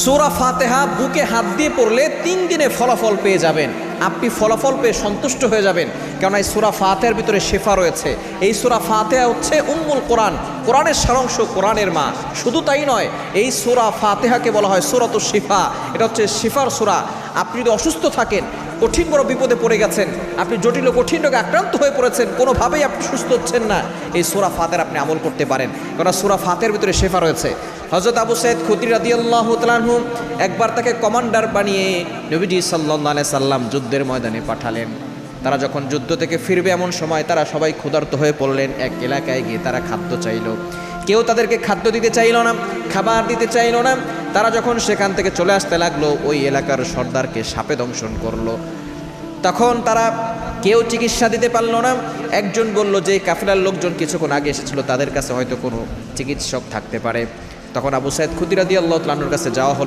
সূরা ফাতিহা বুকে হাত দিয়ে পড়লে 3 দিনে ফলাফল পেয়ে যাবেন। আপনি ফলাফল পেয়ে সন্তুষ্ট হয়ে যাবেন, কেননা এই সূরা ফাতিহার ভিতরে শিফা রয়েছে। এই সূরা ফাতিহা হচ্ছে উম্মুল কোরআন, কোরআনের সারাংশ, কোরআনের মা। শুধু তাই নয়, এই সূরা ফাতিহাকে বলা হয় সূরাতুশ শিফা। এটা হচ্ছে শিফার সূরা। আপনি যদি অসুস্থ থাকেন, কঠিন বড় বিপদে পড়ে গেছেন, আপনি জটিল কঠিন রোগে আক্রান্ত হয়ে পড়েছেন, কোনোভাবেই আপনি সুস্থ হচ্ছেন না, এই সূরা ফাতিহার আপনি আমল করতে পারেন, কারণ সূরা ফাতিহার ভিতরে শিফা রয়েছে। হযরত আবু সাঈদ খুদরি রাদিয়াল্লাহু তাআলা আনহু একবার তাকে কমান্ডার বানিয়ে নবীজি সাল্লাল্লাহু আলাইহি সাল্লাম যুদ্ধের ময়দানে পাঠালেন। তারা যখন যুদ্ধ থেকে ফিরবে এমন সময় তারা সবাই ক্ষুধার্ত হয়ে পড়লেন। এক এলাকায় গিয়ে তারা খাদ্য চাইল, কেউ তাদেরকে খাদ্য দিতে চাইল না, খাবার দিতে চাইল না। তারা যখন সেখান থেকে চলে আসতে লাগলো, ওই এলাকার সর্দারকে সাপে দংশন করলো। তখন তারা কেউ চিকিৎসা দিতে পারলো না। একজন বলল যে কাফেলার লোকজন কিছুক্ষণ আগে এসেছিল, তাদের কাছে হয়তো কোনো চিকিৎসক থাকতে পারে। তখন আবু সাঈদ খুদরি রাদিয়াল্লাহু তাআলা আনহুর কাছে যাওয়া হলো।